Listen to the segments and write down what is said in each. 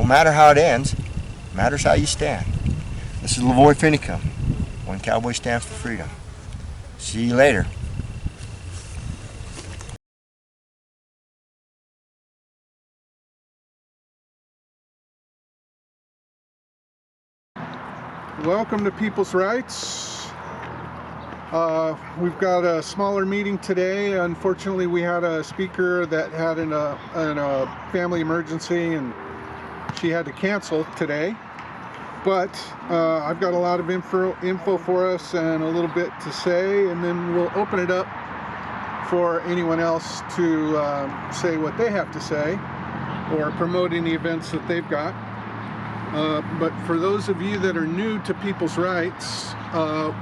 matter how it ends, it matters how you stand. This is Lavoy Finicum. One cowboy stands for freedom. See you later. Welcome to People's Rights. We've got a smaller meeting today. Unfortunately, we had a speaker that had a family emergency and she had to cancel today. But I've got a lot of info for us and a little bit to say, and then we'll open it up for anyone else to say what they have to say or promote any events that they've got. But for those of you that are new to People's Rights,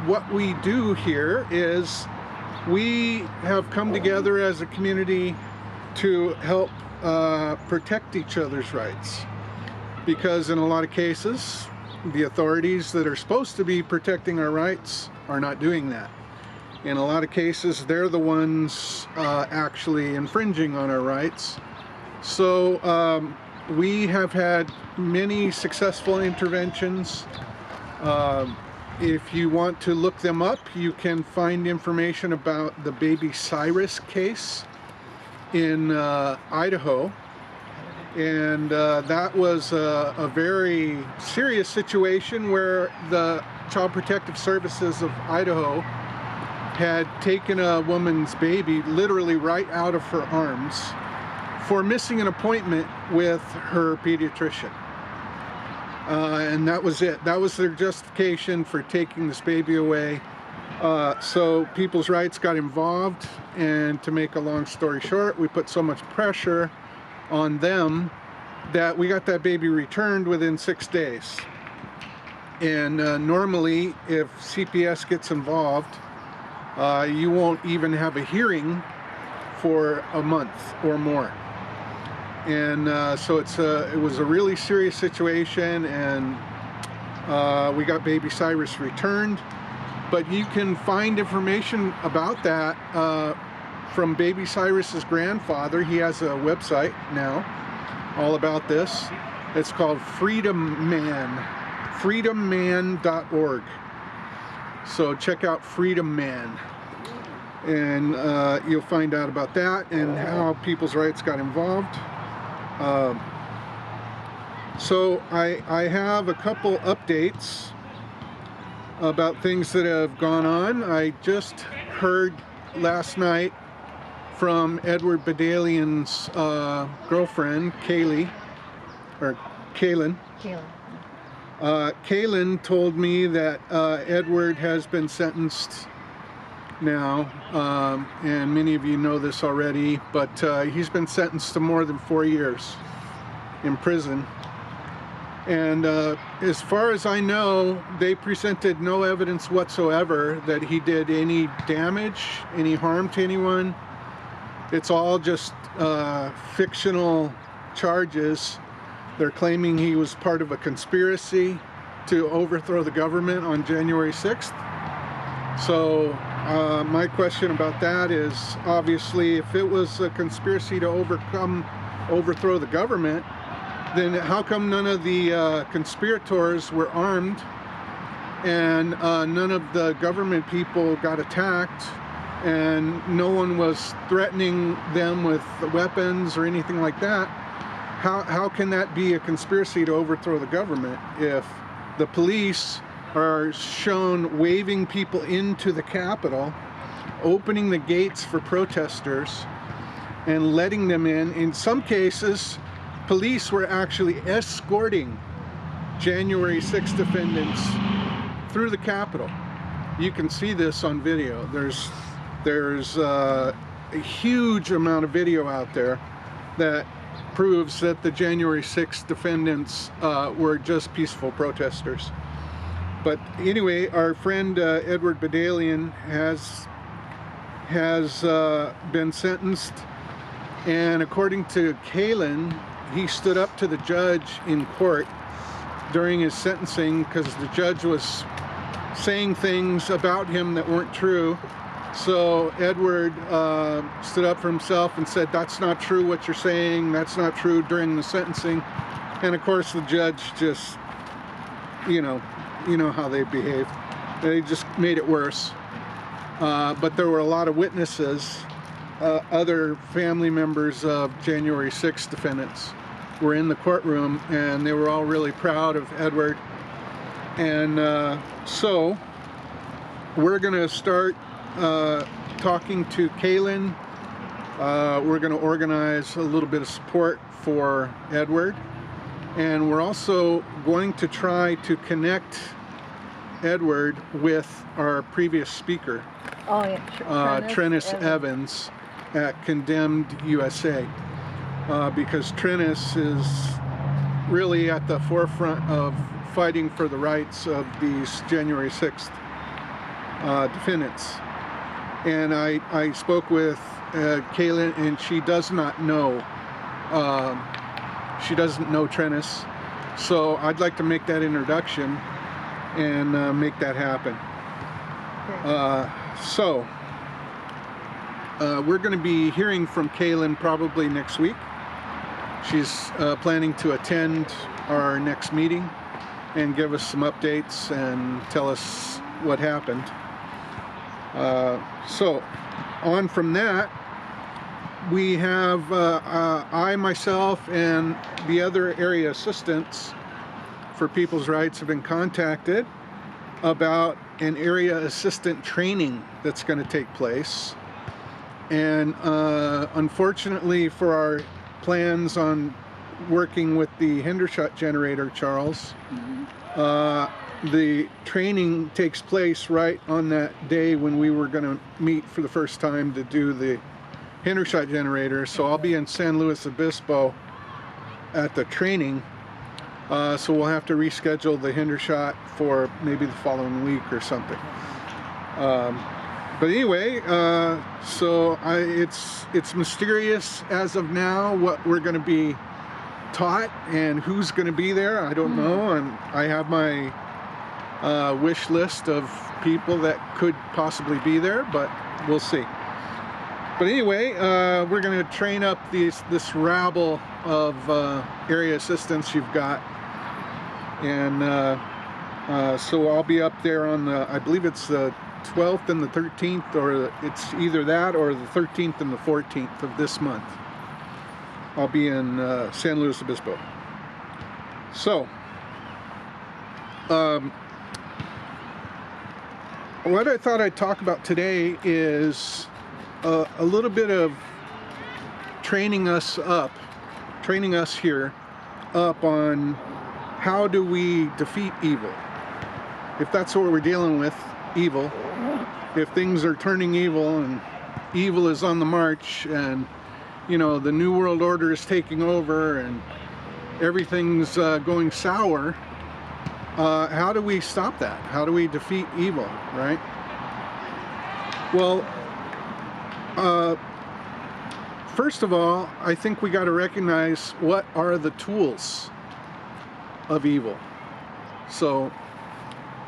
what we do here is we have come together as a community to help protect each other's rights, because in a lot of cases the authorities that are supposed to be protecting our rights are not doing that. In a lot of cases they're the ones actually infringing on our rights. So we have had many successful interventions. If you want to look them up, you can find information about the Baby Cyrus case in Idaho. And that was a very serious situation where the Child Protective Services of Idaho had taken a woman's baby literally right out of her arms for missing an appointment with her pediatrician. And that was it. That was their justification for taking this baby away. So People's Rights got involved, and to make a long story short, we put so much pressure on them that we got that baby returned within 6 days. And normally if CPS gets involved, you won't even have a hearing for a month or more. And so it was a really serious situation, and we got Baby Cyrus returned. But you can find information about that from Baby Cyrus's grandfather. He has a website now all about this. It's called freedomman.org. So check out Freedom Man, and you'll find out about that and how People's Rights got involved. So I have a couple updates about things that have gone on. I just heard last night from Edward Badalian's girlfriend, Kaylin. Kaylin told me that Edward has been sentenced now, and many of you know this already, but he's been sentenced to more than 4 years in prison. And as far as I know, they presented no evidence whatsoever that he did any damage, any harm to anyone. It's all just fictional charges. They're claiming he was part of a conspiracy to overthrow the government on January 6th. So my question about that is, obviously, if it was a conspiracy to overthrow the government, then how come none of the conspirators were armed, and none of the government people got attacked, and no one was threatening them with weapons or anything like that? How can that be a conspiracy to overthrow the government if the police are shown waving people into the Capitol, opening the gates for protesters and letting them in? In some cases, police were actually escorting January 6th defendants through the Capitol. You can see this on video. There's a huge amount of video out there that proves that the January 6th defendants were just peaceful protesters. But anyway, our friend Edward Badalian has been sentenced, and according to Kaylin, he stood up to the judge in court during his sentencing because the judge was saying things about him that weren't true. So Edward stood up for himself and said, "That's not true what you're saying, that's not true," during the sentencing. And of course the judge just, you know how they behave. They just made it worse. But there were a lot of witnesses. Other family members of January 6th defendants were in the courtroom, and they were all really proud of Edward. And so we're going to start talking to Kaylin. We're going to organize a little bit of support for Edward, and we're also going to try to connect Edward with our previous speaker, Oh, yeah. Trennis Evans at Condemned USA, because Trennis is really at the forefront of fighting for the rights of these January 6th defendants. And I spoke with Kaylin, and she does not know, she doesn't know Trennis, so I'd like to make that introduction and make that happen. So we're going to be hearing from Kaylin probably next week. She's planning to attend our next meeting and give us some updates and tell us what happened. So on from that, we have I, myself, and the other area assistants for People's Rights have been contacted about an area assistant training that's going to take place. And unfortunately for our plans on working with the Hendershot generator, Charles, the training takes place right on that day when we were going to meet for the first time to do the Hendershot generator. So I'll be in San Luis Obispo at the training. So we'll have to reschedule the Hendershot for maybe the following week or something. But anyway, so it's mysterious as of now what we're going to be taught and who's going to be there. I don't know, and I have my wish list of people that could possibly be there, but we'll see. But anyway, we're going to train up this rabble of area assistants you've got. And so I'll be up there on the, I believe it's the 12th and the 13th, or it's either that or the 13th and the 14th of this month. I'll be in San Luis Obispo. So, what I thought I'd talk about today is a little bit of training us here up on how do we defeat evil. If that's what we're dealing with, evil, if things are turning evil and evil is on the march, and the New World Order is taking over and everything's going sour, how do we stop that? How do we defeat evil, right? Well, first of all, I think we got to recognize what are the tools of evil. So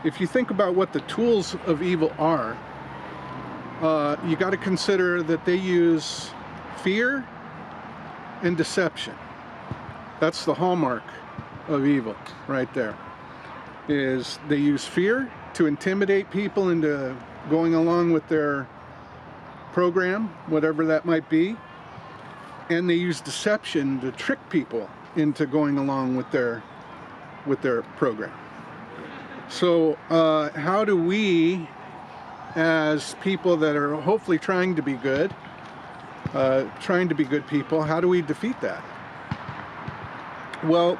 if you think about what the tools of evil are, you got to consider that they use fear and deception. That's the hallmark of evil right there. Is they use fear to intimidate people into going along with their program, whatever that might be, and they use deception to trick people into going along with their program. So how do we, as people that are hopefully trying to be good people, how do we defeat that? Well,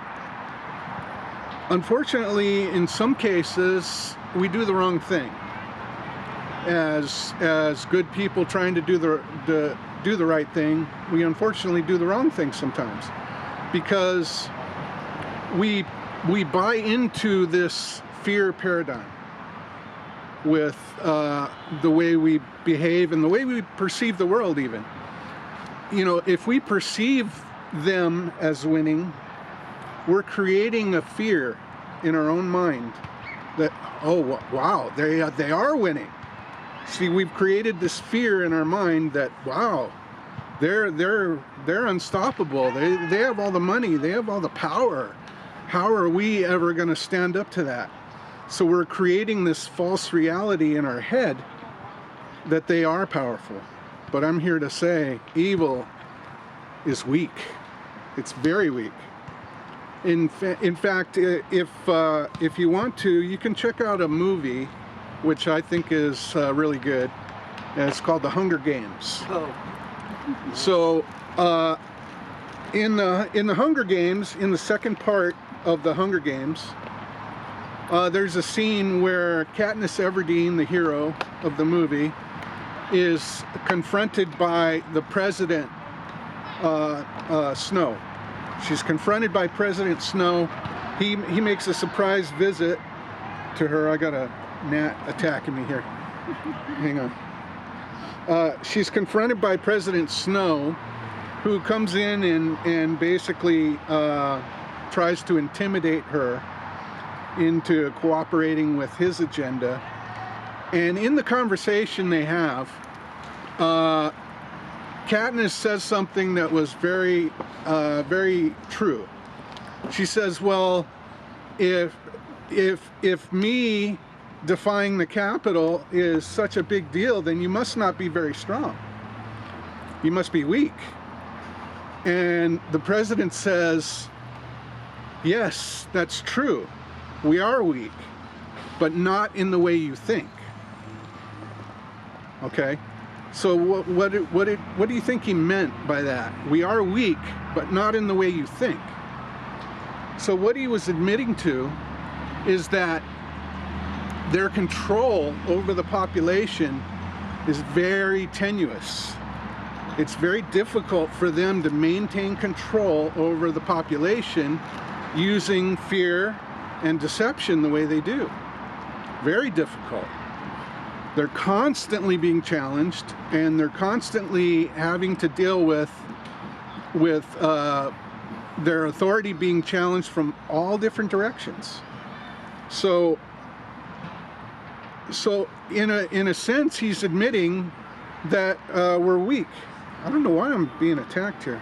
unfortunately, in some cases, we do the wrong thing. As good people trying to do the right thing, we unfortunately do the wrong thing sometimes, because we buy into this fear paradigm with the way we behave and the way we perceive the world even. If we perceive them as winning, we're creating a fear in our own mind that, oh wow, they are winning. See, we've created this fear in our mind that, wow, they're unstoppable. They have all the money, they have all the power, How are we ever going to stand up to that? So we're creating this false reality in our head that they are powerful. But I'm here to say evil is weak. It's very weak. In fact, if you want to, you can check out a movie which I think is really good. And it's called The Hunger Games. Oh. So in the Hunger Games, in the second part of the Hunger Games, there's a scene where Katniss Everdeen, the hero of the movie, is confronted by the President Snow. She's confronted by President Snow. He makes a surprise visit to her. I got a gnat attacking me here. Hang on. She's confronted by President Snow, who comes in and basically tries to intimidate her into cooperating with his agenda. And in the conversation they have, Katniss says something that was very, very true. She says, well, if me defying the Capitol is such a big deal, then you must not be very strong. You must be weak. And the president says, yes, that's true. We are weak, but not in the way you think. Okay? So what do you think he meant by that? We are weak, but not in the way you think. So what he was admitting to is that their control over the population is very tenuous. It's very difficult for them to maintain control over the population using fear and deception the way they do. Very difficult. They're constantly being challenged, and they're constantly having to deal with their authority being challenged from all different directions. So in a sense, he's admitting that we're weak. I don't know why I'm being attacked here.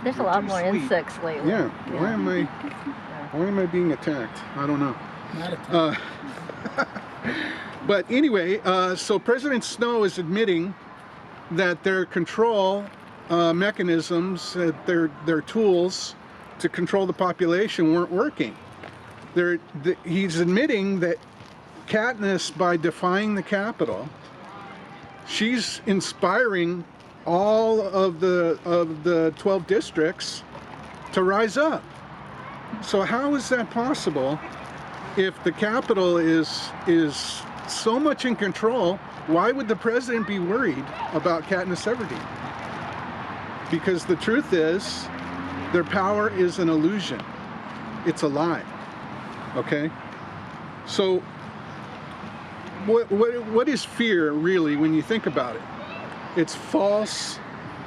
There's a lot more insects lately. Yeah. Why am I being attacked? I don't know. Not attacked. But anyway, so President Snow is admitting that their control mechanisms, their tools to control the population weren't working. He's admitting that Katniss, by defying the Capitol, she's inspiring all of the 12 districts to rise up. So how is that possible if the Capitol is so much in control? Why would the president be worried about Katniss Everdeen? Because the truth is, their power is an illusion. It's a lie. Okay? So what is fear really when you think about it? It's false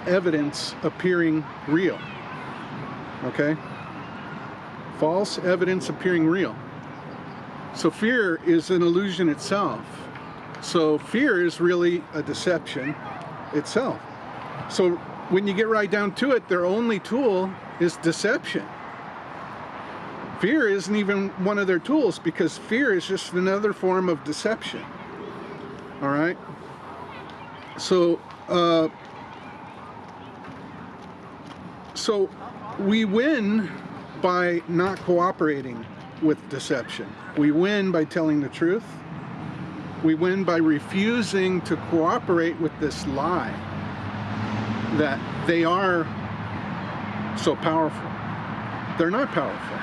evidence appearing real. Okay? False evidence appearing real. So fear is an illusion itself. So fear is really a deception itself. So when you get right down to it, their only tool is deception. Fear isn't even one of their tools, because fear is just another form of deception. All right? So we win by not cooperating with deception. We win by telling the truth. We win by refusing to cooperate with this lie that they are so powerful. They're not powerful.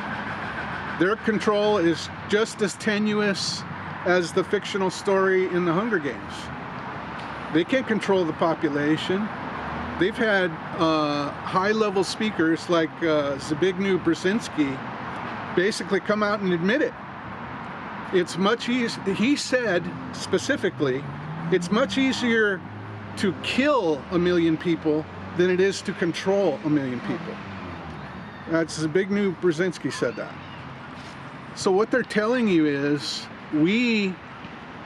Their control is just as tenuous as the fictional story in the Hunger Games. They can't control the population. They've had high-level speakers like Zbigniew Brzezinski basically come out and admit it. It's much easier, he said specifically, it's much easier to kill 1 million people than it is to control 1 million people. That's Zbigniew Brzezinski said that. So what they're telling you is, we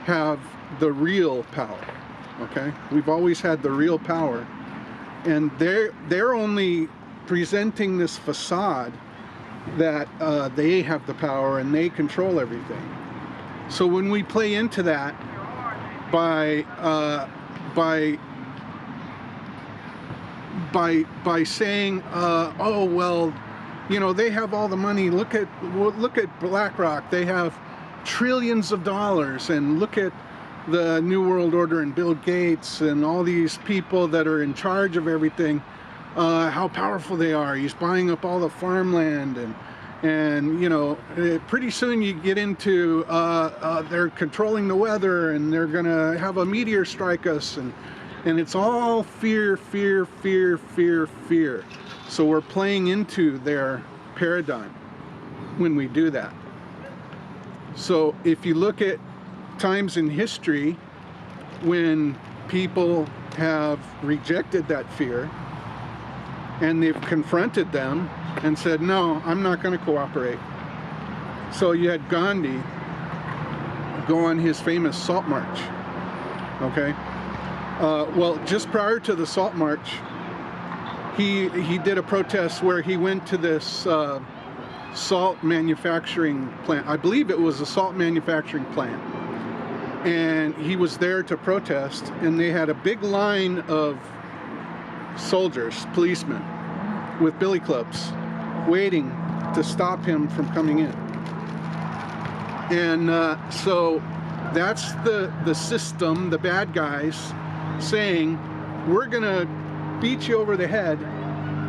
have the real power, okay? We've always had the real power, and they're only presenting this facade that they have the power and they control everything. So when we play into that by saying, oh well, you know, they have all the money. Look at BlackRock. They have trillions of dollars, and look at the New World Order and Bill Gates and all these people that are in charge of everything. How powerful they are. He's buying up all the farmland, and you know, pretty soon you get into they're controlling the weather, and they're gonna have a meteor strike us, and it's all fear, fear, fear, fear, fear. So we're playing into their paradigm when we do that. So if you look at times in history when people have rejected that fear and they've confronted them and said, no, I'm not going to cooperate. So you had Gandhi go on his famous Salt March, okay? Well, just prior to the Salt March, he did a protest where he went to this salt manufacturing plant. I believe it was a salt manufacturing plant. And he was there to protest, and they had a big line of soldiers, policemen, with billy clubs, waiting to stop him from coming in. And so that's the system, the bad guys, saying, we're gonna beat you over the head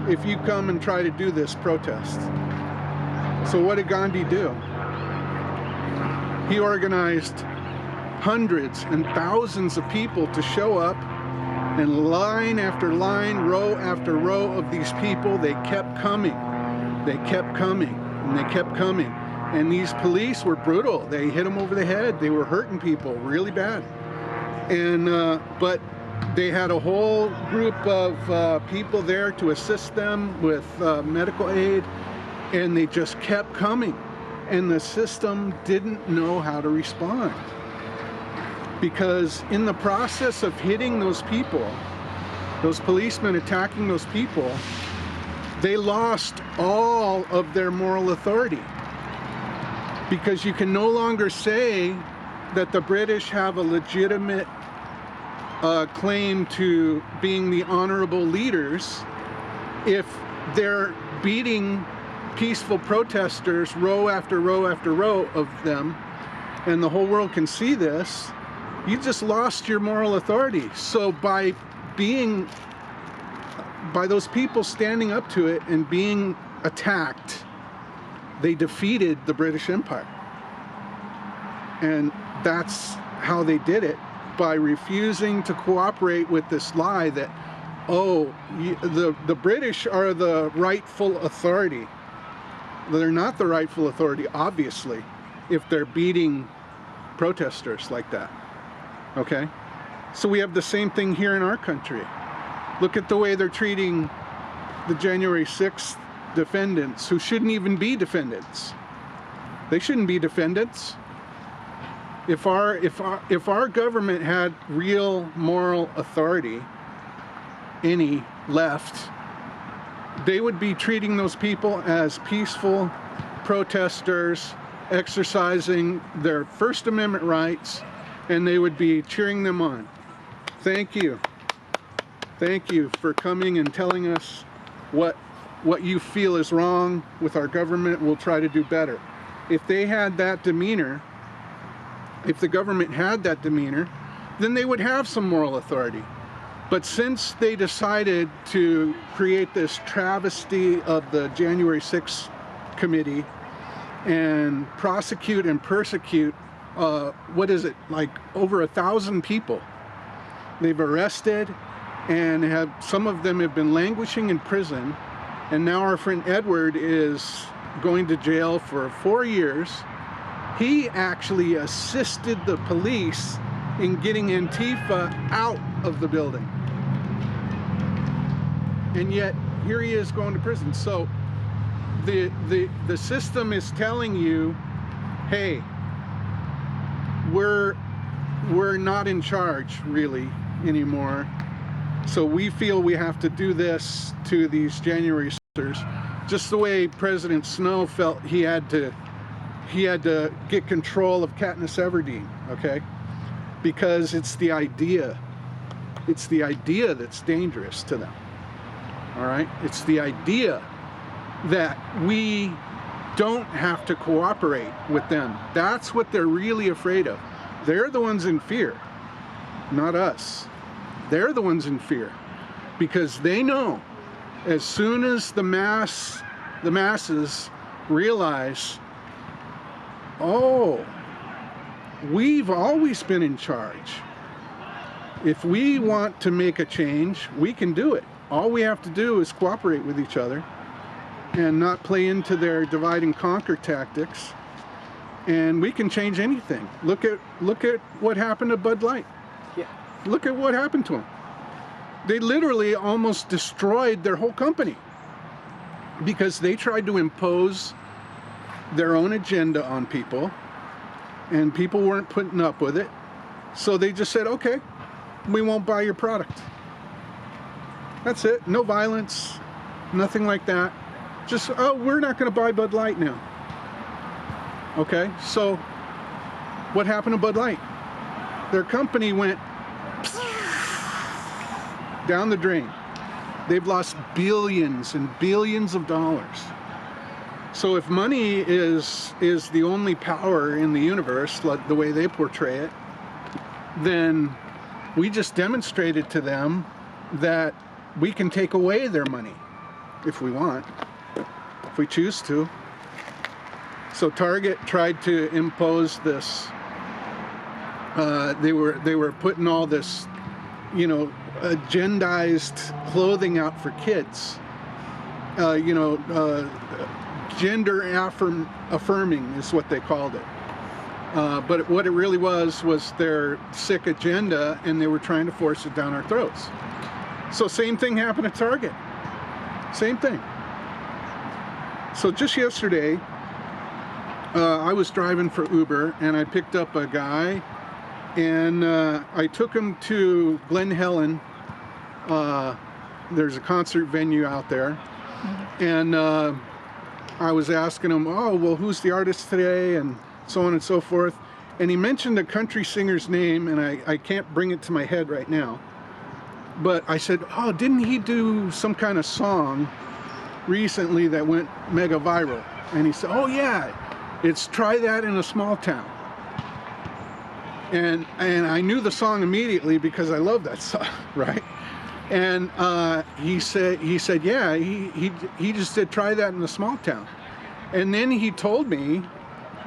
if you come and try to do this protest. So what did Gandhi do? He organized hundreds and thousands of people to show up, and line after line, row after row of these people, they kept coming. They kept coming, and they kept coming. And these police were brutal. They hit them over the head. They were hurting people really bad. And but they had a whole group of people there to assist them with medical aid, and they just kept coming. And the system didn't know how to respond. Because in the process of hitting those people, those policemen attacking those people, they lost all of their moral authority. Because you can no longer say that the British have a legitimate claim to being the honorable leaders if they're beating peaceful protesters, row after row after row of them, and the whole world can see this. You just lost your moral authority. So by those people standing up to it and being attacked, they defeated the British Empire. And that's how they did it, by refusing to cooperate with this lie that, oh, the British are the rightful authority. They're not the rightful authority, obviously, if they're beating protesters like that. Okay? So we have the same thing here in our country. Look at the way they're treating the January 6th defendants, who shouldn't even be defendants. They shouldn't be defendants. If our government had real moral authority, any left, they would be treating those people as peaceful protesters exercising their First Amendment rights, and they would be cheering them on. Thank you. Thank you for coming and telling us what you feel is wrong with our government. We'll try to do better. If they had that demeanor, if the government had that demeanor, then they would have some moral authority. But since they decided to create this travesty of the January 6th committee and prosecute and persecute, what is it, like over 1,000 people they've arrested, and some of them have been languishing in prison, and now our friend Edward is going to jail for 4 years. He actually assisted the police in getting Antifa out of the building. And yet, here he is going to prison. So, the system is telling you, hey, we're not in charge, really, anymore. So we feel we have to do this to these January 6ers. Just the way President Snow felt he had to get control of Katniss Everdeen, okay? Because it's the idea. It's the idea that's dangerous to them. All right? It's the idea that we don't have to cooperate with them. That's what they're really afraid of. They're the ones in fear, not us. They're the ones in fear because they know as soon as the masses realize, oh, we've always been in charge. If we want to make a change, we can do it. All we have to do is cooperate with each other and not play into their divide and conquer tactics, and we can change anything. Look at what happened to Bud Light. Yeah. Look at what happened to them. They literally almost destroyed their whole company because they tried to impose their own agenda on people, and people weren't putting up with it. So they just said, okay, we won't buy your product. That's it. No violence, nothing like that. Just, oh, we're not going to buy Bud Light now. Okay, so what happened to Bud Light? Their company went down the drain. They've lost billions and billions of dollars. So if money is the only power in the universe, like the way they portray it, then we just demonstrated to them that we can take away their money if we want, if we choose to. So Target tried to impose this. They were putting all this, you know, agendized clothing out for kids. Gender affirming is what they called it. But what it really was their sick agenda, and they were trying to force it down our throats. So same thing happened at Target. Same thing. So just yesterday, I was driving for Uber, and I picked up a guy, and I took him to Glen Helen. There's a concert venue out there, and I was asking him, oh, well, who's the artist today, and so on and so forth. And he mentioned a country singer's name, and I can't bring it to my head right now. But I said, oh, didn't he do some kind of song recently that went mega viral? And he said, oh yeah, it's Try That in a Small Town. And I knew the song immediately because I love that song, right? And he said, yeah, he just did Try That in a Small Town. And then he told me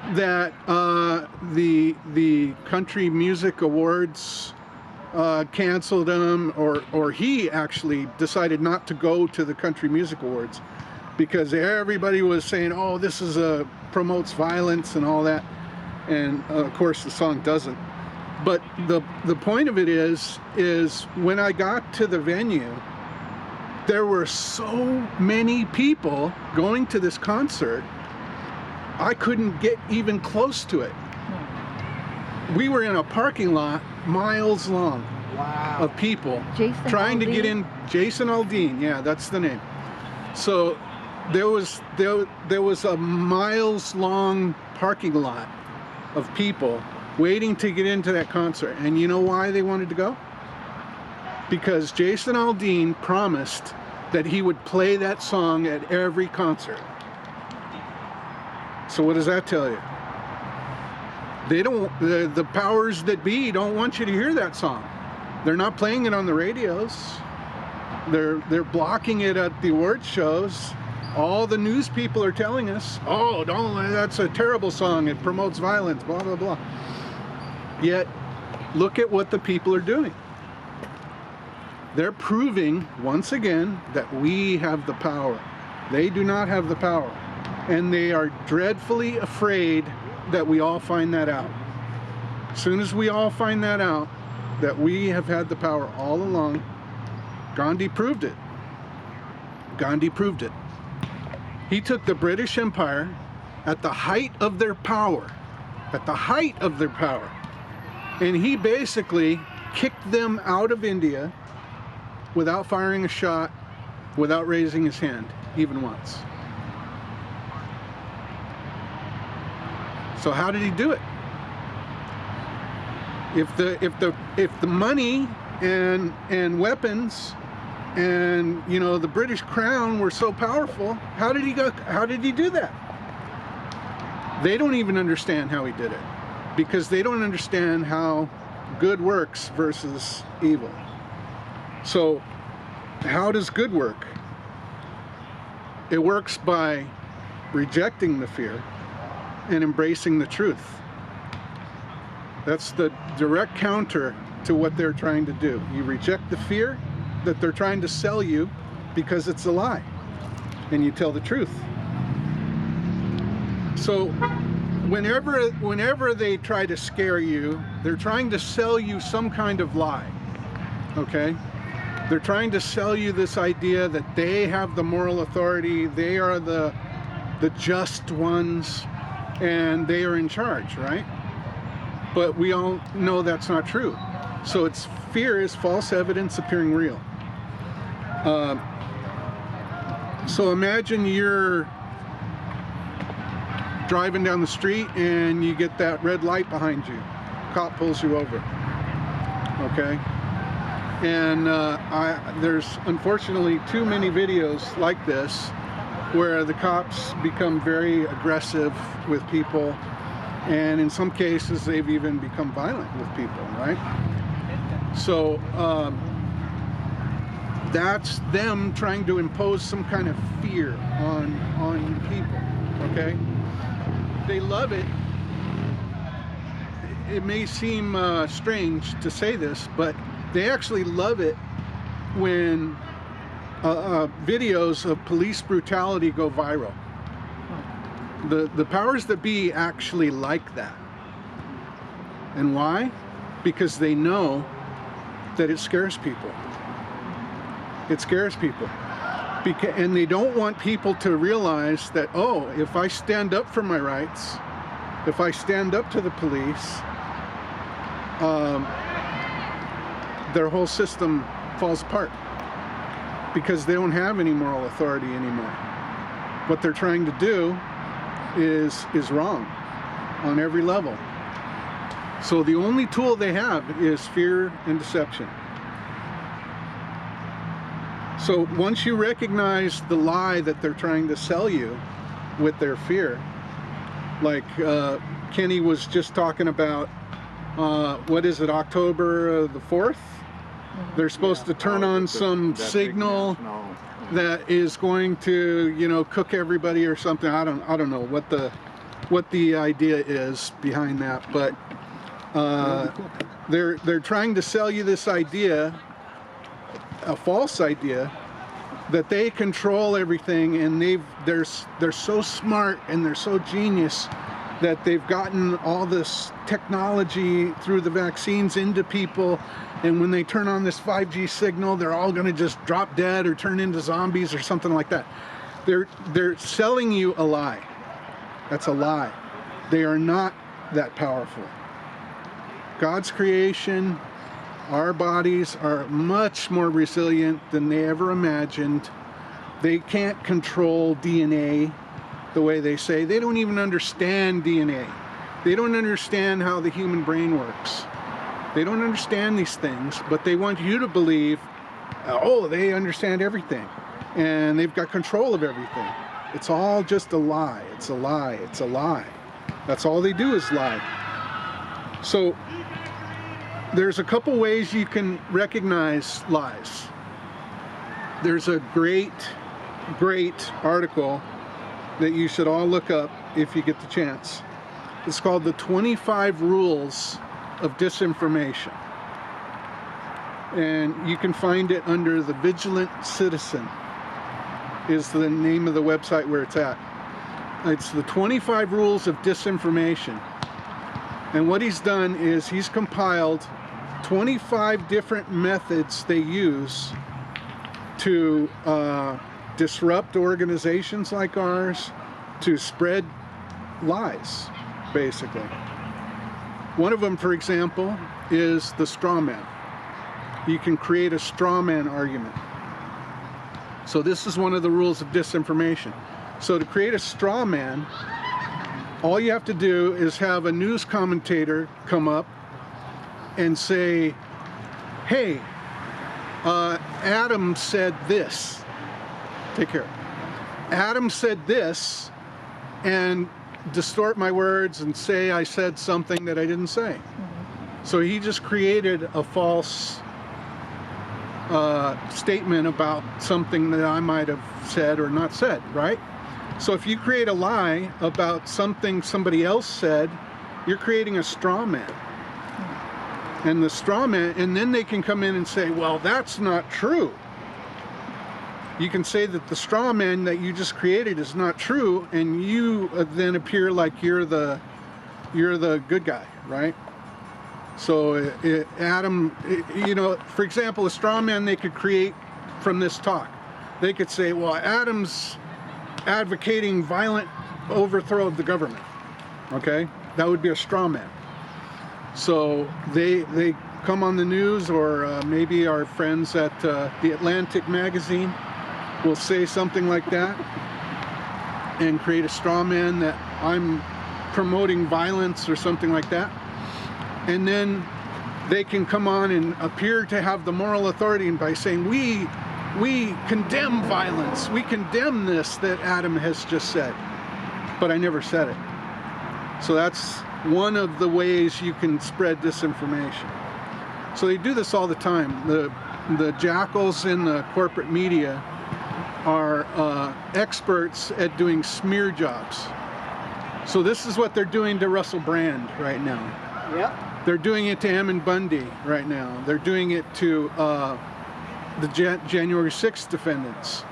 that the Country Music Awards canceled him, or he actually decided not to go to the Country Music Awards because everybody was saying, oh, this is promotes violence and all that. And of course the song doesn't. But the point of it is when I got to the venue, there were so many people going to this concert, I couldn't get even close to it. We were in a parking lot miles long. Wow. Of people Jason trying to get Aldean? in. Jason Aldean, yeah, that's the name. So there was a miles long parking lot of people waiting to get into that concert. And you know why they wanted to go? Because Jason Aldean promised that he would play that song at every concert. So what does that tell you? They don't, the powers that be don't want you to hear that song. They're not playing it on the radios. They're blocking it at the award shows. All the news people are telling us, oh, that's a terrible song, it promotes violence, blah, blah, blah. Yet, look at what the people are doing. They're proving, once again, that we have the power. They do not have the power. And they are dreadfully afraid that we all find that out. As soon as we all find that out, that we have had the power all along, Gandhi proved it. Gandhi proved it. He took the British Empire at the height of their power, and he basically kicked them out of India without firing a shot, without raising his hand, even once. So how did he do it? If the money and weapons and, you know, the British Crown were so powerful, how did he do that? They don't even understand how he did it, because they don't understand how good works versus evil. So how does good work? It works by rejecting the fear and embracing the truth. That's the direct counter to what they're trying to do. You reject the fear that they're trying to sell you because it's a lie, and you tell the truth. So whenever they try to scare you, they're trying to sell you some kind of lie, okay? They're trying to sell you this idea that they have the moral authority, they are the just ones, and they are in charge, right? But we all know that's not true. So it's fear is false evidence appearing real. So imagine you're driving down the street and you get that red light behind you. Cop pulls you over, okay? And there's unfortunately too many videos like this where the cops become very aggressive with people, and in some cases they've even become violent with people, right? So that's them trying to impose some kind of fear on people, okay? They love it. It may seem strange to say this, but they actually love it when videos of police brutality go viral. The powers that be actually like that. And why? Because they know that it scares people. It scares people. And they don't want people to realize that, oh, if I stand up for my rights, if I stand up to the police, their whole system falls apart, because they don't have any moral authority anymore. What they're trying to do is wrong on every level. So the only tool they have is fear and deception. So once you recognize the lie that they're trying to sell you with their fear, like Kenny was just talking about, what is it, October the 4th? They're supposed to turn on some signal that is going to, you know, cook everybody or something. I don't know what the idea is behind that, but they're trying to sell you this idea, a false idea, that they control everything, and they're so smart and they're so genius that they've gotten all this technology through the vaccines into people, and when they turn on this 5G signal, they're all going to just drop dead or turn into zombies or something like that. They're selling you a lie. That's a lie. They are not that powerful. God's creation, our bodies are much more resilient than they ever imagined. They can't control DNA the way they say. They don't even understand DNA. They don't understand how the human brain works. They don't understand these things, but they want you to believe, oh, they understand everything and they've got control of everything. It's all just a lie. It's a lie. It's a lie. That's all they do is lie. So there's a couple ways you can recognize lies. There's a great article that you should all look up if you get the chance. It's called The 25 Rules of Disinformation. And you can find it under The Vigilant Citizen is the name of the website where it's at. It's The 25 Rules of Disinformation. And what he's done is he's compiled 25 different methods they use to disrupt organizations like ours, to spread lies, basically. One of them, for example, is the straw man. You can create a straw man argument. So this is one of the rules of disinformation. So to create a straw man, All you have to do is have a news commentator come up and say, hey, Adam said this. Take care. Adam said this, and distort my words and say I said something that I didn't say. So he just created a false statement about something that I might have said or not said, right? So if you create a lie about something somebody else said, you're creating a straw man. And the straw man, and then they can come in and say, well, that's not true. You can say that the straw man that you just created is not true, and you then appear like you're the good guy, right? So Adam, you know, for example, a straw man they could create from this talk. They could say, well, Adam's advocating violent overthrow of the government. Okay, that would be a straw man. So they come on the news, or maybe our friends at the Atlantic magazine will say something like that and create a straw man that I'm promoting violence or something like that. And then they can come on and appear to have the moral authority, and by saying we condemn violence, we condemn this that Adam has just said, but I never said it. So that's one of the ways you can spread disinformation. So they do this all the time. The jackals in the corporate media are experts at doing smear jobs. So this is what they're doing to Russell Brand right now. Yep. They're doing it to Ammon Bundy right now. They're doing it to the January 6th defendants.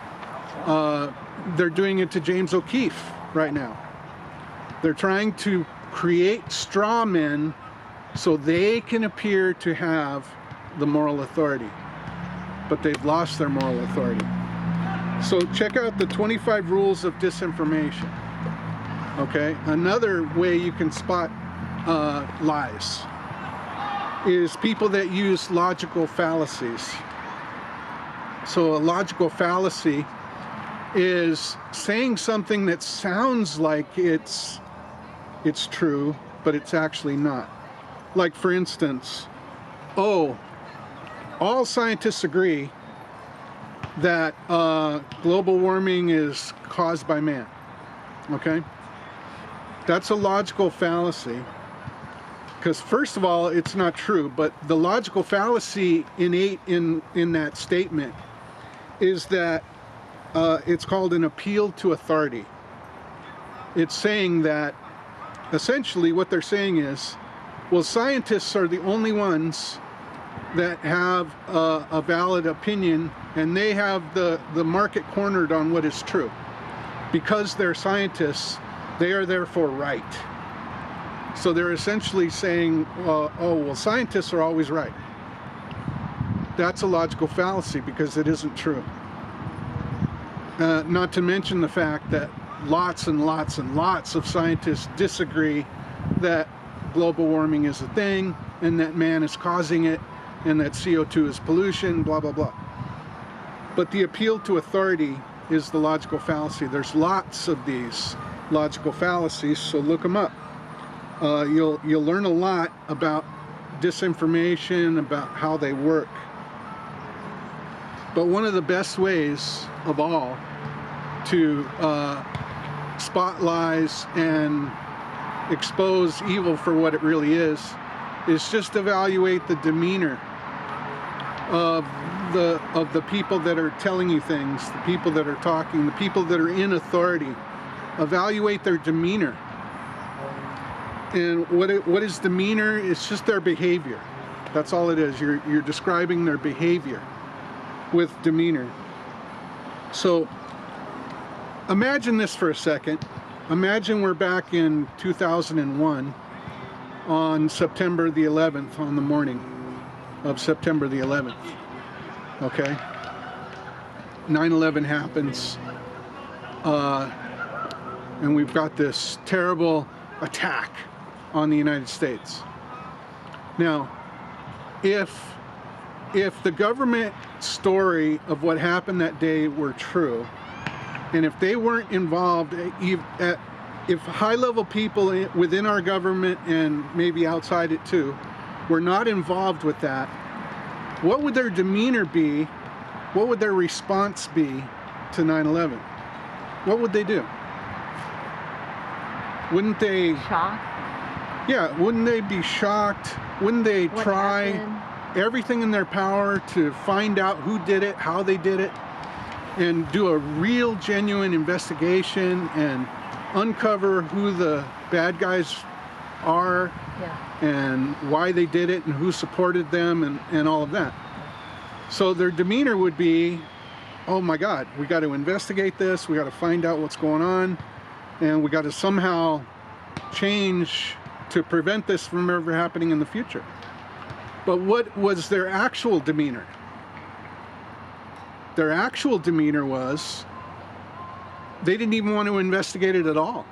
They're doing it to James O'Keefe right now. They're trying to create straw men so they can appear to have the moral authority, but they've lost their moral authority. So check out the 25 rules of disinformation. Okay, another way you can spot lies is people that use logical fallacies. So a logical fallacy is saying something that sounds like it's true, but it's actually not. Like, for instance, oh, all scientists agree that global warming is caused by man. Okay? That's a logical fallacy, because first of all, it's not true, but the logical fallacy innate in that statement is that it's called an appeal to authority. It's saying that essentially what they're saying is, well, scientists are the only ones that have a valid opinion, and they have the market cornered on what is true. Because they're scientists, they are therefore right. So they're essentially saying, oh, well, scientists are always right. That's a logical fallacy because it isn't true. Not to mention the fact that lots and lots and lots of scientists disagree that global warming is a thing, and that man is causing it, and that CO2 is pollution, blah, blah, blah. But the appeal to authority is the logical fallacy. There's lots of these logical fallacies, so look them up. You'll learn a lot about disinformation, about how they work. But one of the best ways of all to spot lies and expose evil for what it really is just evaluate the demeanor of the people that are telling you things, the people that are talking, the people that are in authority. Evaluate their demeanor. And what is demeanor? It's just their behavior. That's all it is. You're describing their behavior with demeanor. So imagine this for a second. Imagine we're back in 2001 on September the 11th, on the morning of September the 11th. Okay? 9/11 happens. And we've got this terrible attack on the United States. Now, if the government story of what happened that day were true, and if they weren't involved if high-level people within our government and maybe outside it too were not involved with that, what would their demeanor be? What would their response be to 9/11? What would they do? Wouldn't they... Shock? Yeah, wouldn't they be shocked? Wouldn't they What try happened? everything in their power to find out who did it, how they did it, and do a real, genuine investigation and uncover who the bad guys are Yeah. and why they did it and who supported them and all of that? So their demeanor would be, oh my God, we got to investigate this, we got to find out what's going on, and we got to somehow change to prevent this from ever happening in the future. But what was their actual demeanor? Their actual demeanor was they didn't even want to investigate it at all.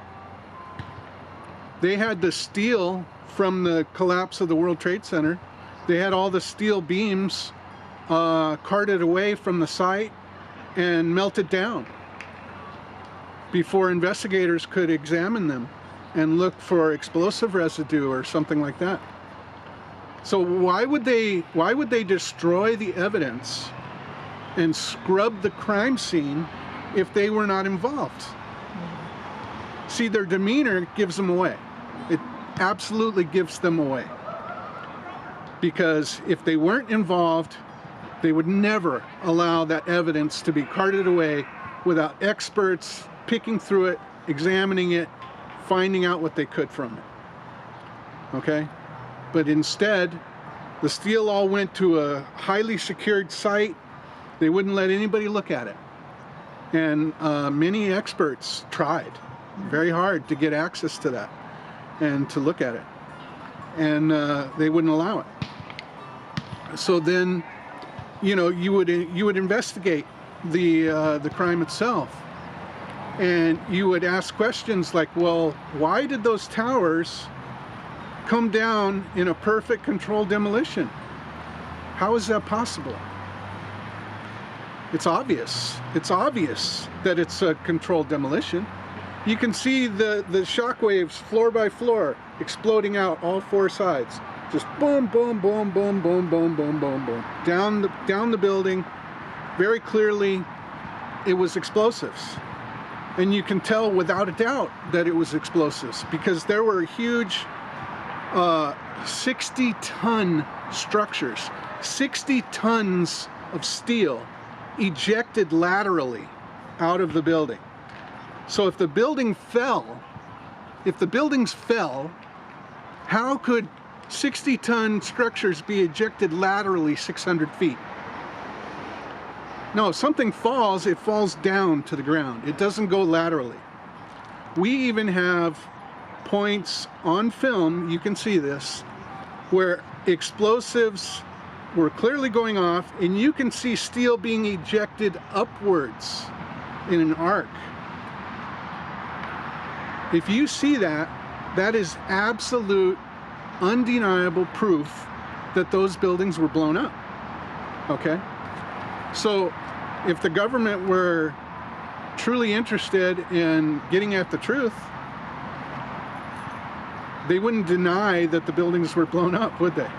They had the steel from the collapse of the World Trade Center. They had all the steel beams carted away from the site and melted down before investigators could examine them and look for explosive residue or something like that. So why would they destroy the evidence and scrub the crime scene if they were not involved? See, their demeanor gives them away. It absolutely gives them away. Because if they weren't involved, they would never allow that evidence to be carted away without experts picking through it, examining it, finding out what they could from it. Okay? But instead, the steel all went to a highly secured site. They wouldn't let anybody look at it. And many experts tried very hard to get access to that and to look at it. And they wouldn't allow it. So then, you know, you would investigate the crime itself. And you would ask questions like, well, why did those towers come down in a perfect controlled demolition? How is that possible? It's obvious. It's obvious that it's a controlled demolition. You can see the shock waves floor by floor exploding out all four sides. Just boom, boom, boom, boom, boom, boom, boom, boom, boom. Down the building. Very clearly, it was explosives. And you can tell without a doubt that it was explosives because there were huge 60-ton structures, 60 tons of steel ejected laterally out of the building. So if the buildings fell, how could 60-ton structures be ejected laterally 600 feet? No, if something falls, it falls down to the ground. It doesn't go laterally. We even have points on film, you can see this, where explosives were clearly going off and you can see steel being ejected upwards in an arc. If you see that, that is absolute, undeniable proof that those buildings were blown up. Okay? So if the government were truly interested in getting at the truth, they wouldn't deny that the buildings were blown up, would they?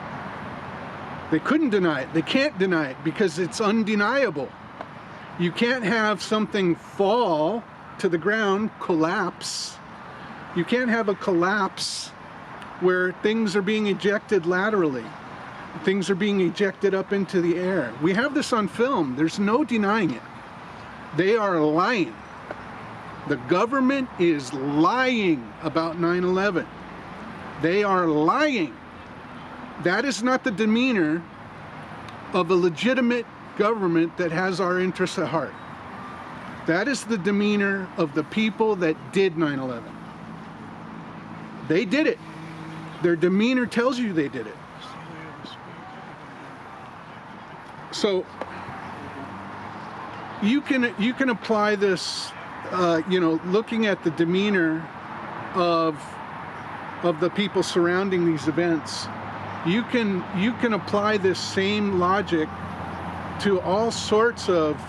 They couldn't deny it. They can't deny it because it's undeniable. You can't have something fall to the ground, collapse. You can't have a collapse where things are being ejected laterally. Things are being ejected up into the air. We have this on film. There's no denying it. They are lying. The government is lying about 9/11. They are lying. That is not the demeanor of a legitimate government that has our interests at heart. That is the demeanor of the people that did 9/11. They did it. Their demeanor tells you they did it. So you can apply this, you know, looking at the demeanor of the people surrounding these events. You can apply this same logic to all sorts of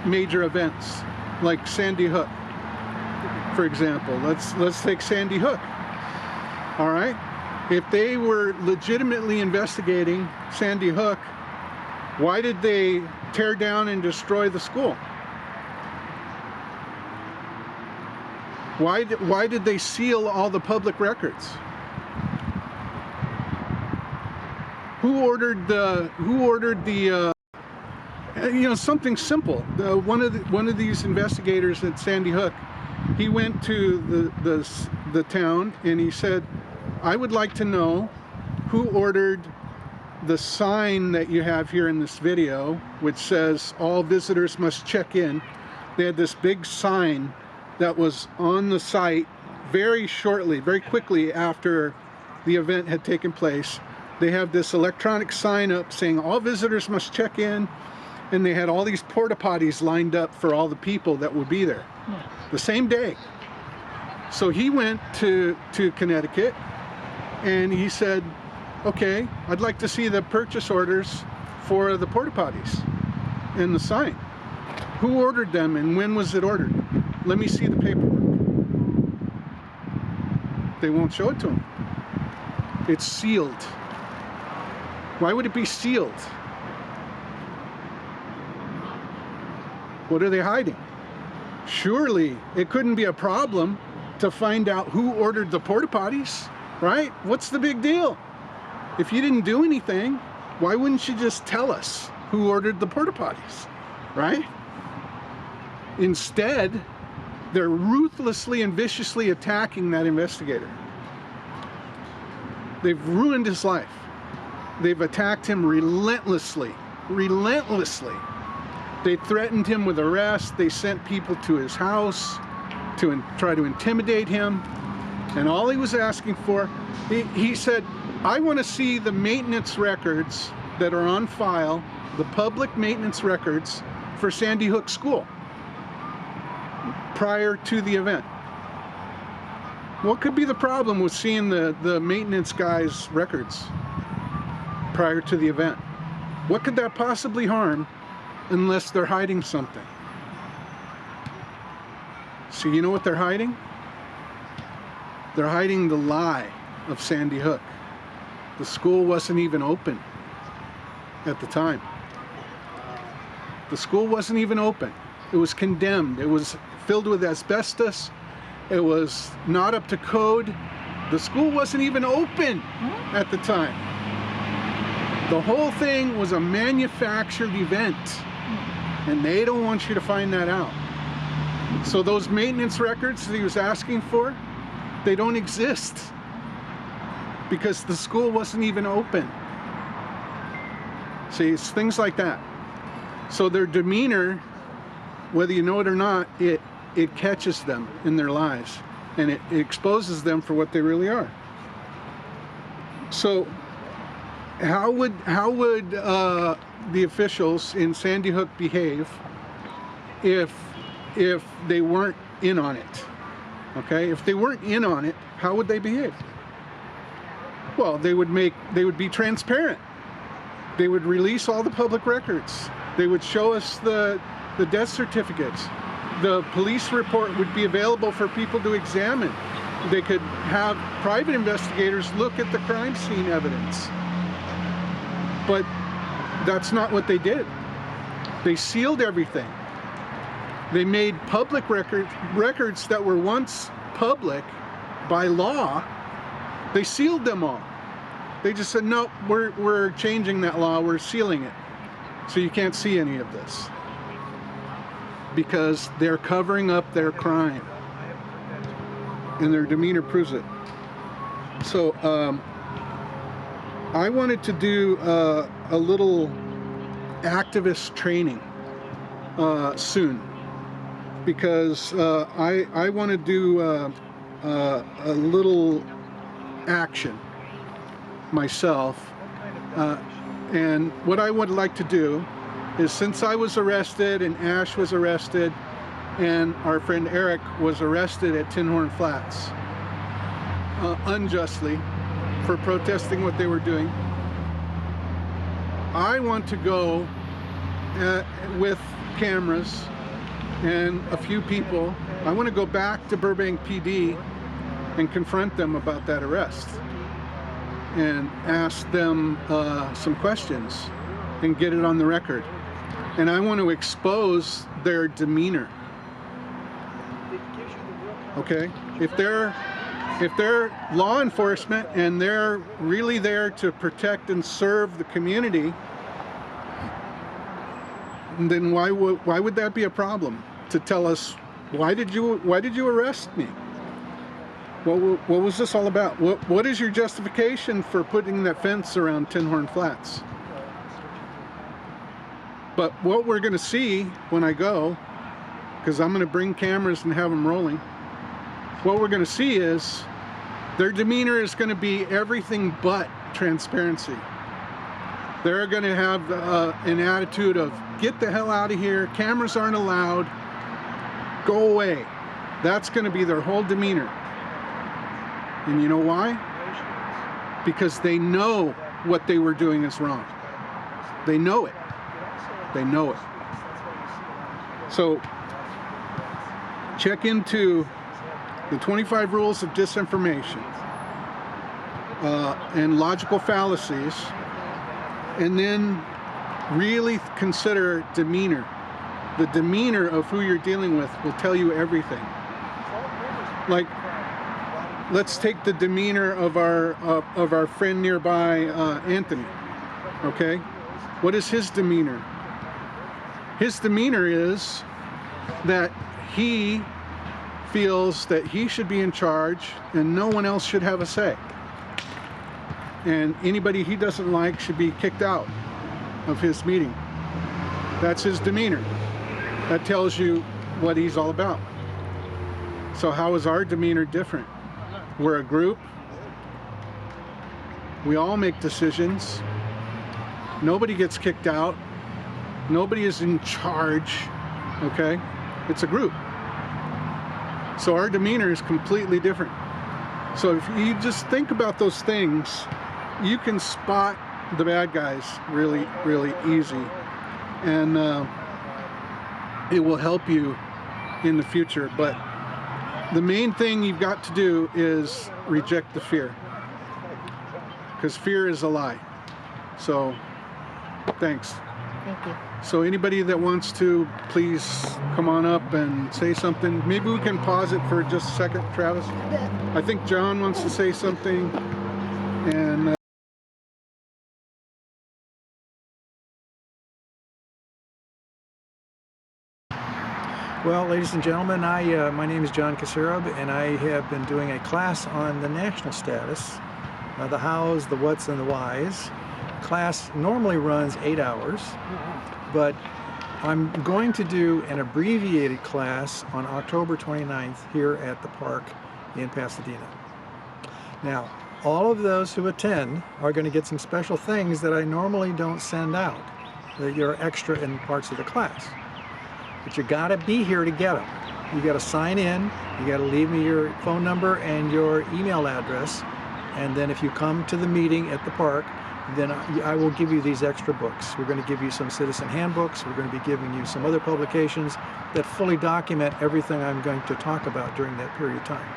major events, like Sandy Hook. for example, let's take Sandy Hook. All right, if they were legitimately investigating Sandy Hook, why did they tear down and destroy the school? Why did they seal all the public records? Who ordered the you know, something simple. One of these investigators at Sandy Hook, he went to the town and he said, I would like to know who ordered the sign that you have here in this video, which says all visitors must check in. They had this big sign that was on the site very quickly after the event had taken place. They have this electronic sign up saying all visitors must check in, and they had all these porta potties lined up for all the people that would be there the same day. So he went to Connecticut and he said, okay, I'd like to see the purchase orders for the porta potties and the sign. Who ordered them and when was it ordered? Let me see the paperwork. They won't show it to him. It's sealed. Why would it be sealed? What are they hiding? Surely it couldn't be a problem to find out who ordered the porta potties, right? What's the big deal? If you didn't do anything, why wouldn't you just tell us who ordered the porta potties, right? Instead, they're ruthlessly and viciously attacking that investigator. They've ruined his life. They've attacked him relentlessly. They threatened him with arrest. They sent people to his house to try to intimidate him. And all he was asking for, he said, I want to see the maintenance records that are on file, the public maintenance records for Sandy Hook School prior to the event. What could be the problem with seeing the maintenance guy's records prior to the event? What could that possibly harm unless they're hiding something? So you know what they're hiding? They're hiding the lie of Sandy Hook. The school wasn't even open at the time. The school wasn't even open. It was condemned. It was filled with asbestos. It was not up to code. The school wasn't even open at the time. The whole thing was a manufactured event, and they don't want you to find that out. So those maintenance records that he was asking for, they don't exist because the school wasn't even open. See, it's things like that. So their demeanor, whether you know it or not, it catches them in their lies, and it exposes them for what they really are. So how would the officials in Sandy Hook behave if they weren't in on it? Okay, if they weren't in on it, how would they behave? Well, they would be transparent. They would release all the public records. They would show us the death certificates. The police report would be available for people to examine. They could have private investigators look at the crime scene evidence. But that's not what they did. They sealed everything. They made public records that were once public by law. They sealed them all. They just said, no, we're changing that law, we're sealing it. So you can't see any of this. Because they're covering up their crime. And their demeanor proves it. So I wanted to do a little activist training soon. Because I want to do a little action myself, and what I would like to do is, since I was arrested and Ash was arrested and our friend Eric was arrested at Tin Horn Flats unjustly for protesting what they were doing, I want to go with cameras and a few people I want to go back to Burbank PD and confront them about that arrest and ask them some questions and get it on the record. And I want to expose their demeanor. Okay? If they're law enforcement and they're really there to protect and serve the community, then why would that be a problem? To tell us, why did you arrest me? What was this all about? What is your justification for putting that fence around Tin Horn Flats? But what we're going to see when I go, because I'm going to bring cameras and have them rolling, what we're going to see is their demeanor is going to be everything but transparency. They're going to have an attitude of, get the hell out of here, cameras aren't allowed, go away. That's going to be their whole demeanor. And you know why? Because they know what they were doing is wrong. They know it. They know it. So check into the 25 rules of disinformation and logical fallacies, and then really consider demeanor. The demeanor of who you're dealing with will tell you everything. Like, let's take the demeanor of our friend nearby, Anthony. Okay, what is his demeanor? His demeanor is that he feels that he should be in charge and no one else should have a say. And anybody he doesn't like should be kicked out of his meeting. That's his demeanor. That tells you what he's all about. So how is our demeanor different? We're a group. We all make decisions. Nobody gets kicked out. Nobody is in charge, okay? It's a group. So our demeanor is completely different. So if you just think about those things, you can spot the bad guys really, really easy. And it will help you in the future. But the main thing you've got to do is reject the fear. Because fear is a lie. So, thanks. Thank you. So anybody that wants to, please come on up and say something. Maybe we can pause it for just a second, Travis. I think John wants to say something. And well, ladies and gentlemen, my name is John Kacarab, and I have been doing a class on the national status, the hows, the whats, and the whys. Class normally runs 8 hours, but I'm going to do an abbreviated class on October 29th here at the park in Pasadena. Now, all of those who attend are going to get some special things that I normally don't send out, that are extra in parts of the class. But you got to be here to get them. You got to sign in, you got to leave me your phone number and your email address, and then if you come to the meeting at the park, then I will give you these extra books. We're going to give you some citizen handbooks. We're going to be giving you some other publications that fully document everything I'm going to talk about during that period of time.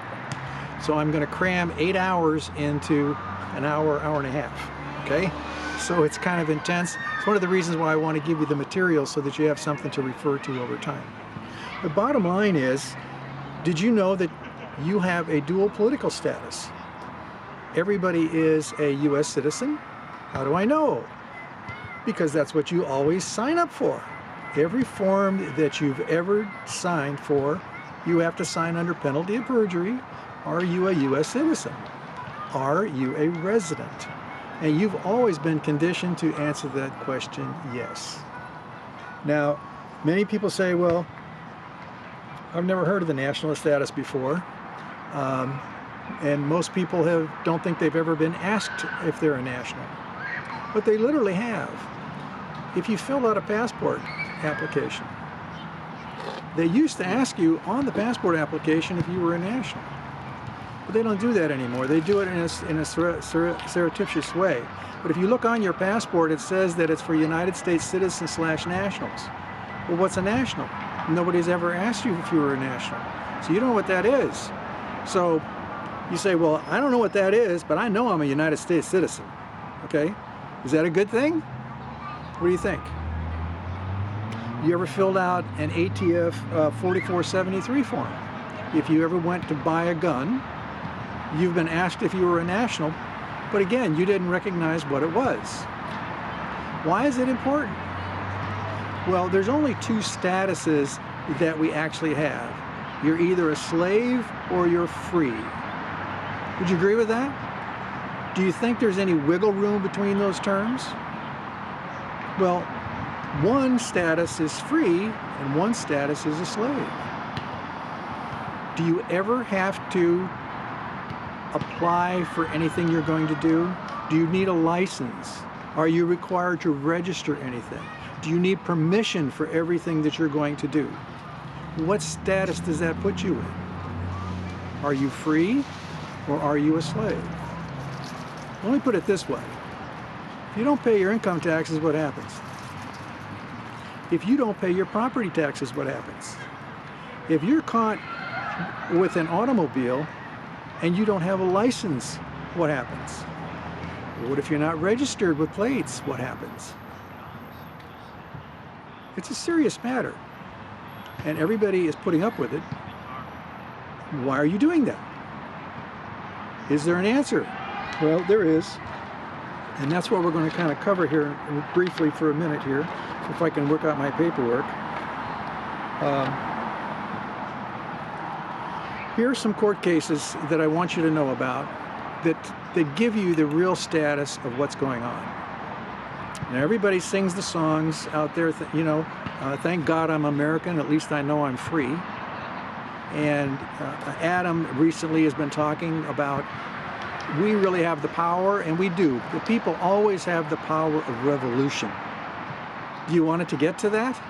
So I'm going to cram 8 hours into an hour, hour and a half, okay? So it's kind of intense. It's one of the reasons why I want to give you the material so that you have something to refer to over time. The bottom line is, did you know that you have a dual political status? Everybody is a U.S. citizen. How do I know? Because that's what you always sign up for. Every form that you've ever signed for, you have to sign under penalty of perjury. Are you a U.S. citizen? Are you a resident? And you've always been conditioned to answer that question, yes. Now, many people say, well, I've never heard of the national status before. And most people don't think they've ever been asked if they're a national. But they literally have. If you fill out a passport application, they used to ask you on the passport application if you were a national. But they don't do that anymore. They do it in a surreptitious way. But if you look on your passport, it says that it's for United States citizens / nationals. Well, what's a national? Nobody's ever asked you if you were a national. So you don't know what that is. So you say, well, I don't know what that is, but I know I'm a United States citizen. Okay? Is that a good thing? What do you think? You ever filled out an ATF 4473 form? If you ever went to buy a gun, you've been asked if you were a national, but again, you didn't recognize what it was. Why is it important? Well, there's only two statuses that we actually have. You're either a slave or you're free. Would you agree with that? Do you think there's any wiggle room between those terms? Well, one status is free and one status is a slave. Do you ever have to apply for anything you're going to do? Do you need a license? Are you required to register anything? Do you need permission for everything that you're going to do? What status does that put you in? Are you free or are you a slave? Let me put it this way. If you don't pay your income taxes, what happens? If you don't pay your property taxes, what happens? If you're caught with an automobile and you don't have a license, what happens? What if you're not registered with plates? What happens? It's a serious matter, and everybody is putting up with it. Why are you doing that? Is there an answer? Well, there is, and that's what we're going to kind of cover here briefly for a minute here, if I can work out my paperwork. Here are some court cases that I want you to know about that give you the real status of what's going on. Now, everybody sings the songs out there, you know, thank God I'm American, at least I know I'm free. And Adam recently has been talking about we really have the power, and we do. The people always have the power of revolution. Do you want it to get to that?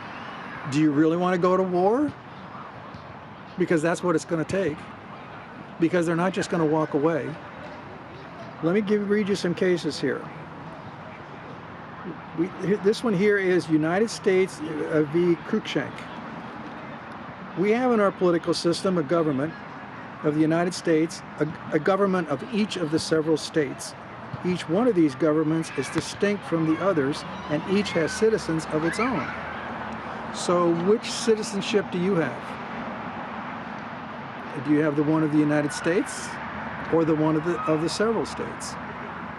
Do you really want to go to war? Because that's what it's going to take. Because they're not just going to walk away. Let me read you some cases here. This one here is United States v. Cruikshank. We have in our political system a government of the United States, a government of each of the several states. Each one of these governments is distinct from the others, and each has citizens of its own. So which citizenship do you have? Do you have the one of the United States or the one of the several states?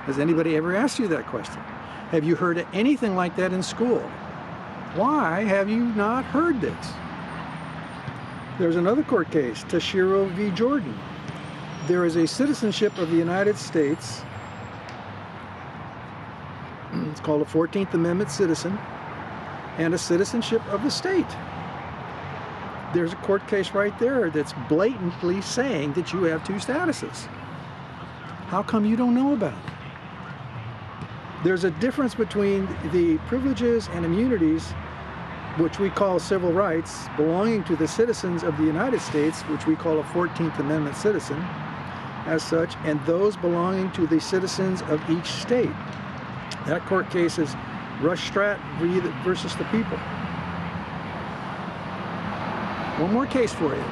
Has anybody ever asked you that question? Have you heard anything like that in school? Why have you not heard this? There's another court case, Tashiro v. Jordan. There is a citizenship of the United States. It's called a 14th Amendment citizen, and a citizenship of the state. There's a court case right there that's blatantly saying that you have two statuses. How come you don't know about it? There's a difference between the privileges and immunities, which we call civil rights, belonging to the citizens of the United States, which we call a 14th Amendment citizen, as such, and those belonging to the citizens of each state. That court case is Rushstrat versus the people. One more case for you.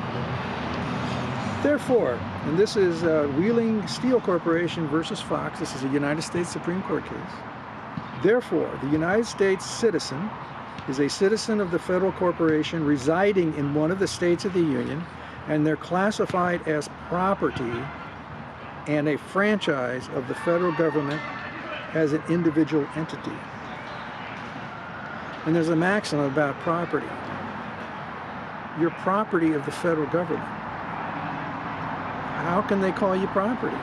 Therefore, and this is Wheeling Steel Corporation versus Fox. This is a United States Supreme Court case. Therefore, the United States citizen is a citizen of the federal corporation residing in one of the states of the Union, and they're classified as property and a franchise of the federal government as an individual entity. And there's a maxim about property. You're property of the federal government. How can they call you property?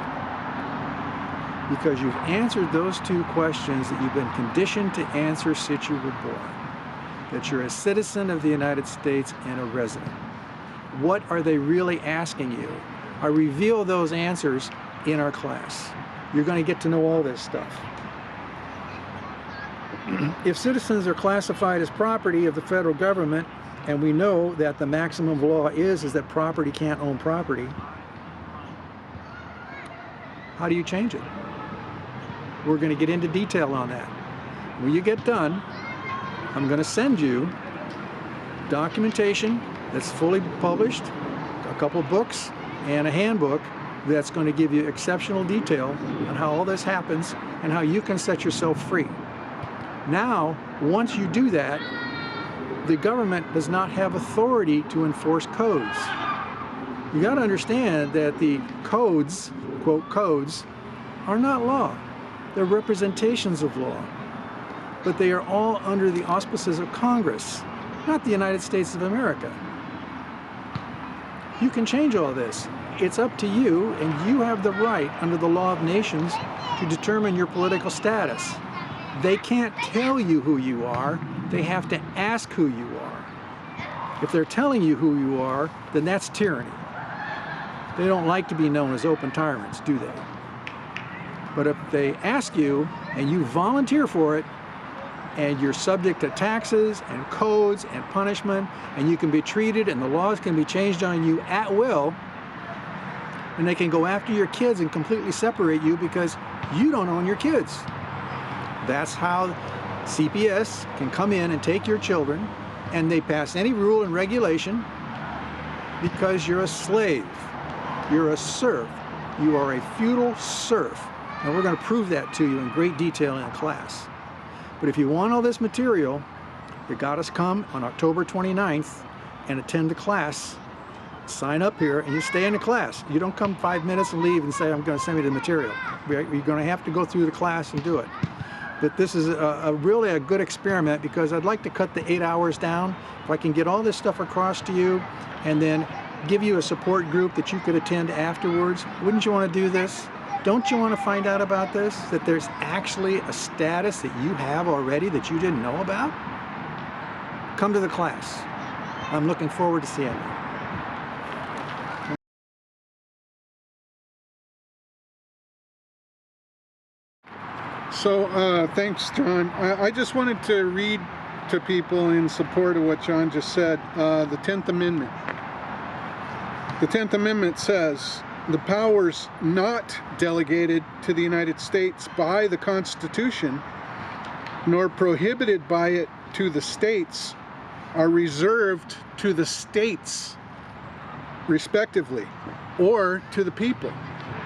Because you've answered those two questions that you've been conditioned to answer since you were born. That you're a citizen of the United States and a resident. What are they really asking you? I reveal those answers in our class. You're going to get to know all this stuff. If citizens are classified as property of the federal government, and we know that the maximum law is that property can't own property, how do you change it? We're going to get into detail on that. When you get done, I'm going to send you documentation that's fully published, a couple books and a handbook that's going to give you exceptional detail on how all this happens and how you can set yourself free. Now, once you do that, the government does not have authority to enforce codes. You got to understand that the codes, quote codes, are not law. They're representations of law. But they are all under the auspices of Congress, not the United States of America. You can change all this. It's up to you, and you have the right under the law of nations to determine your political status. They can't tell you who you are. They have to ask who you are. If they're telling you who you are, then that's tyranny. They don't like to be known as open tyrants, do they? But if they ask you and you volunteer for it, and you're subject to taxes and codes and punishment, and you can be treated and the laws can be changed on you at will, and they can go after your kids and completely separate you because you don't own your kids. That's how CPS can come in and take your children, and they pass any rule and regulation because you're a slave. You're a serf. You are a feudal serf. And we're going to prove that to you in great detail in class. But if you want all this material, you got to come on October 29th and attend the class. Sign up here and you stay in the class. You don't come 5 minutes and leave and say, I'm going to send me the material. You're going to have to go through the class and do it. But this is really a good experiment because I'd like to cut the 8 hours down. If I can get all this stuff across to you and then give you a support group that you could attend afterwards, wouldn't you want to do this? Don't you want to find out about this? That there's actually a status that you have already that you didn't know about? Come to the class. I'm looking forward to seeing you. So thanks, John. I just wanted to read to people in support of what John just said, the 10th Amendment. The 10th Amendment says, the powers not delegated to the United States by the Constitution, nor prohibited by it to the states, are reserved to the states, respectively, or to the people.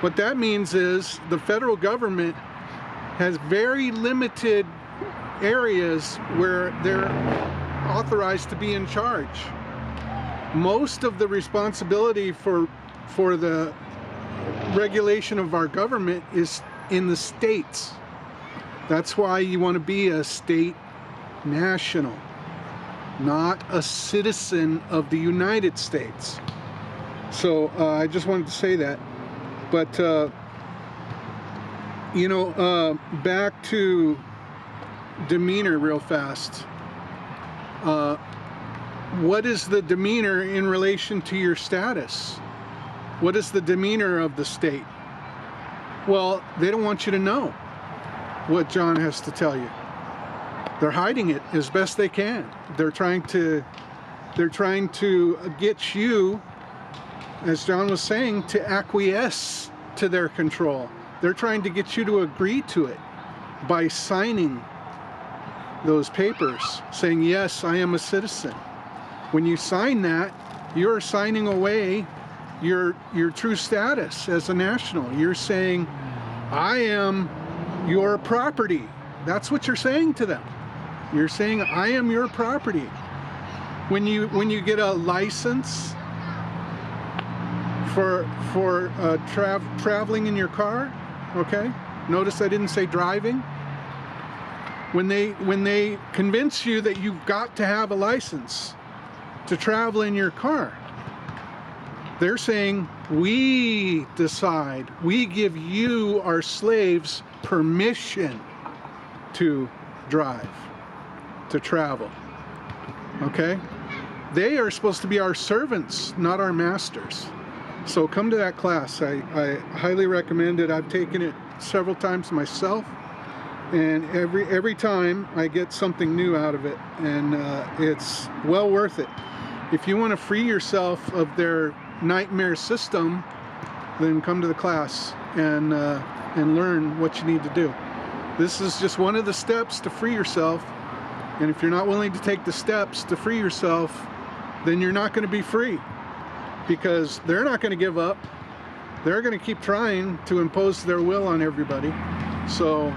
What that means is the federal government has very limited areas where they're authorized to be in charge. Most of the responsibility for the regulation of our government is in the states. That's why you want to be a state national, not a citizen of the United States. So I just wanted to say that. But you know, back to demeanor real fast. What is the demeanor in relation to your status? What is the demeanor of the state? Well, they don't want you to know what John has to tell you. They're hiding it as best they can. They're trying to get you, as John was saying, to acquiesce to their control. They're trying to get you to agree to it by signing those papers saying, yes, I am a citizen. When you sign that, you're signing away your true status as a national. You're saying, I am your property. That's what you're saying to them. You're saying, I am your property. When you get a license for traveling in your car, okay? Notice I didn't say driving. When they convince you that you've got to have a license to travel in your car, they're saying, we decide, we give you, our slaves, permission to drive, to travel, okay? They are supposed to be our servants, not our masters. So come to that class. I highly recommend it. I've taken it several times myself, and every time I get something new out of it, and it's well worth it. If you want to free yourself of their nightmare system, then come to the class and learn what you need to do. This is just one of the steps to free yourself, and if you're not willing to take the steps to free yourself, then you're not going to be free, because they're not going to give up. They're going to keep trying to impose their will on everybody. So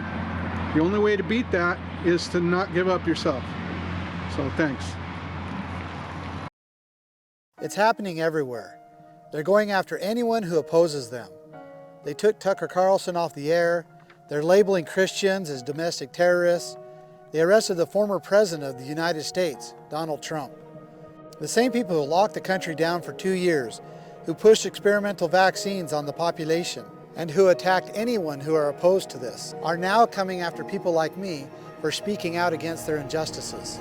the only way to beat that is to not give up yourself. So thanks. It's happening everywhere. They're going after anyone who opposes them. They took Tucker Carlson off the air. They're labeling Christians as domestic terrorists. They arrested the former president of the United States, Donald Trump. The same people who locked the country down for 2 years, who pushed experimental vaccines on the population, and who attacked anyone who are opposed to this, are now coming after people like me for speaking out against their injustices.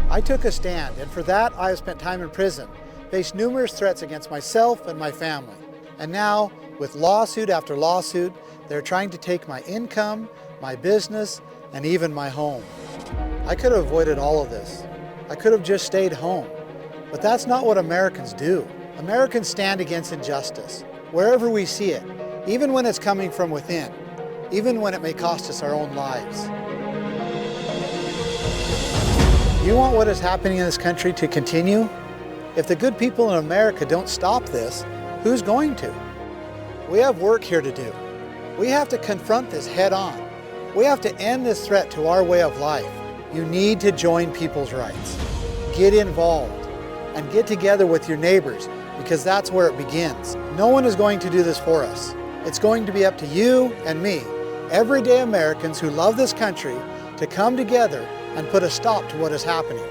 I took a stand, and for that I have spent time in prison, faced numerous threats against myself and my family. And now, with lawsuit after lawsuit, they're trying to take my income, my business, and even my home. I could have avoided all of this. I could have just stayed home. But that's not what Americans do. Americans stand against injustice, wherever we see it, even when it's coming from within, even when it may cost us our own lives. You want what is happening in this country to continue? If the good people in America don't stop this, who's going to? We have work here to do. We have to confront this head on. We have to end this threat to our way of life. You need to join People's Rights. Get involved and get together with your neighbors, because that's where it begins. No one is going to do this for us. It's going to be up to you and me, everyday Americans who love this country, to come together and put a stop to what is happening.